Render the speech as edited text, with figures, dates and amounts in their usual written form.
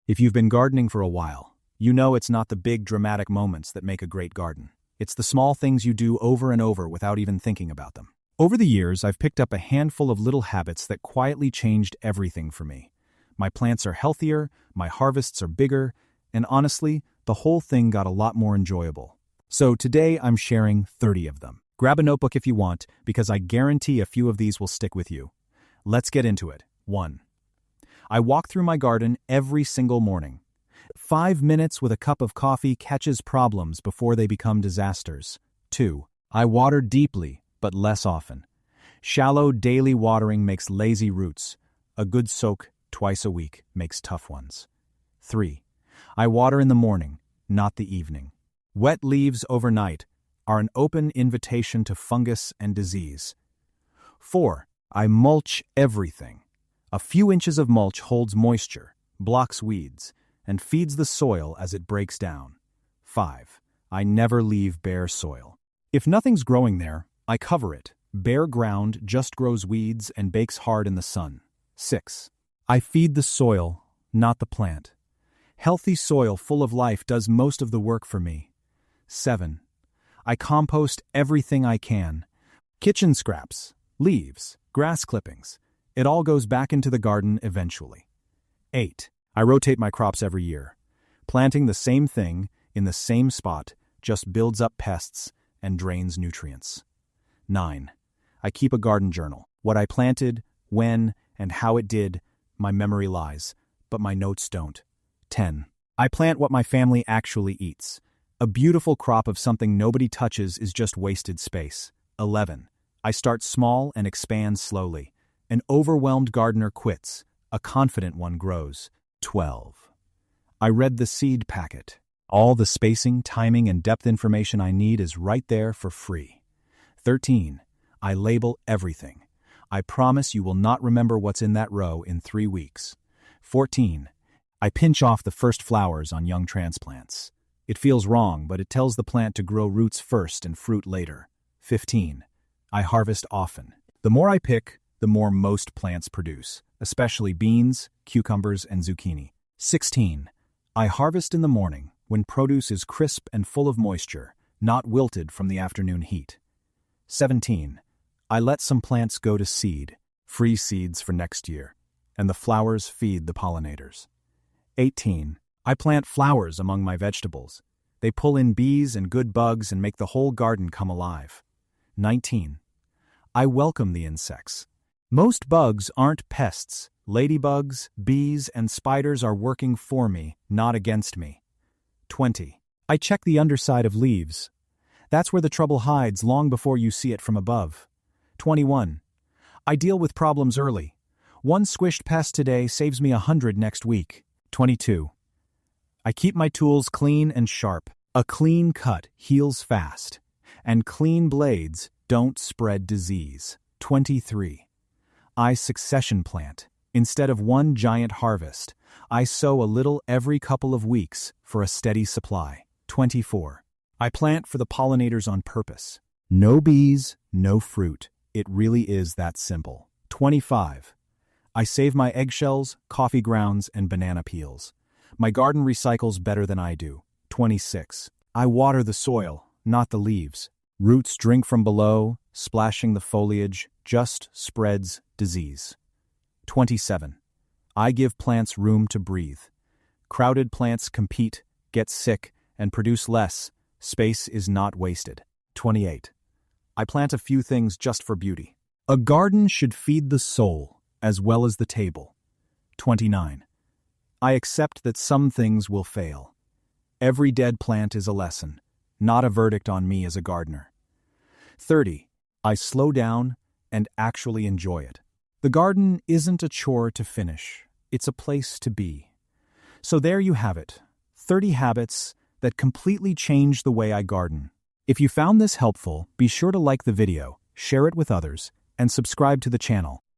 If you've been gardening for a while, you know it's not the big dramatic moments that make a great garden. It's the small things you do over and over without even thinking about them. Over the years, I've picked up a handful of little habits that quietly changed everything for me. My plants are healthier, my harvests are bigger, and honestly, the whole thing got a lot more enjoyable. So today I'm sharing 30 of them. Grab a notebook if you want, because I guarantee a few of these will stick with you. Let's get into it. 1. I walk through my garden every single morning. 5 minutes with a cup of coffee catches problems before they become disasters. 2. I water deeply, but less often. Shallow daily watering makes lazy roots. A good soak twice a week makes tough ones. 3. I water in the morning, not the evening. Wet leaves overnight are an open invitation to fungus and disease. 4. I mulch everything. A few inches of mulch holds moisture, blocks weeds, and feeds the soil as it breaks down. 5. I never leave bare soil. If nothing's growing there, I cover it. Bare ground just grows weeds and bakes hard in the sun. 6. I feed the soil, not the plant. Healthy soil full of life does most of the work for me. 7. I compost everything I can. Kitchen scraps, leaves, grass clippings. It all goes back into the garden eventually. 8. I rotate my crops every year. Planting the same thing in the same spot just builds up pests and drains nutrients. 9. I keep a garden journal. What I planted, when, and how it did, my memory lies, but my notes don't. 10. I plant what my family actually eats. A beautiful crop of something nobody touches is just wasted space. 11. I start small and expand slowly. An overwhelmed gardener quits. A confident one grows. 12. I read the seed packet. All the spacing, timing, and depth information I need is right there for free. 13. I label everything. I promise you will not remember what's in that row in 3 weeks. 14. I pinch off the first flowers on young transplants. It feels wrong, but it tells the plant to grow roots first and fruit later. 15. I harvest often. The more I pick, the more most plants produce, especially beans, cucumbers, and zucchini. 16. I harvest in the morning, when produce is crisp and full of moisture, not wilted from the afternoon heat. 17. I let some plants go to seed, free seeds for next year, and the flowers feed the pollinators. 18. I plant flowers among my vegetables. They pull in bees and good bugs and make the whole garden come alive. 19. I welcome the insects. Most bugs aren't pests. Ladybugs, bees, and spiders are working for me, not against me. 20. I check the underside of leaves. That's where the trouble hides long before you see it from above. 21. I deal with problems early. One squished pest today saves me 100 next week. 22. I keep my tools clean and sharp. A clean cut heals fast, and clean blades don't spread disease. 23. I succession plant. Instead of one giant harvest, I sow a little every couple of weeks for a steady supply. 24. I plant for the pollinators on purpose. No bees, no fruit. It really is that simple. 25. I save my eggshells, coffee grounds, and banana peels. My garden recycles better than I do. 26. I water the soil, not the leaves. Roots drink from below, splashing the foliage, just spreads disease. 27. I give plants room to breathe. Crowded plants compete, get sick, and produce less. Space is not wasted. 28. I plant a few things just for beauty. A garden should feed the soul as well as the table. 29. I accept that some things will fail. Every dead plant is a lesson, not a verdict on me as a gardener. 30. I slow down and actually enjoy it. The garden isn't a chore to finish, it's a place to be. So there you have it, 30 habits that completely change the way I garden. If you found this helpful, be sure to like the video, share it with others, and subscribe to the channel.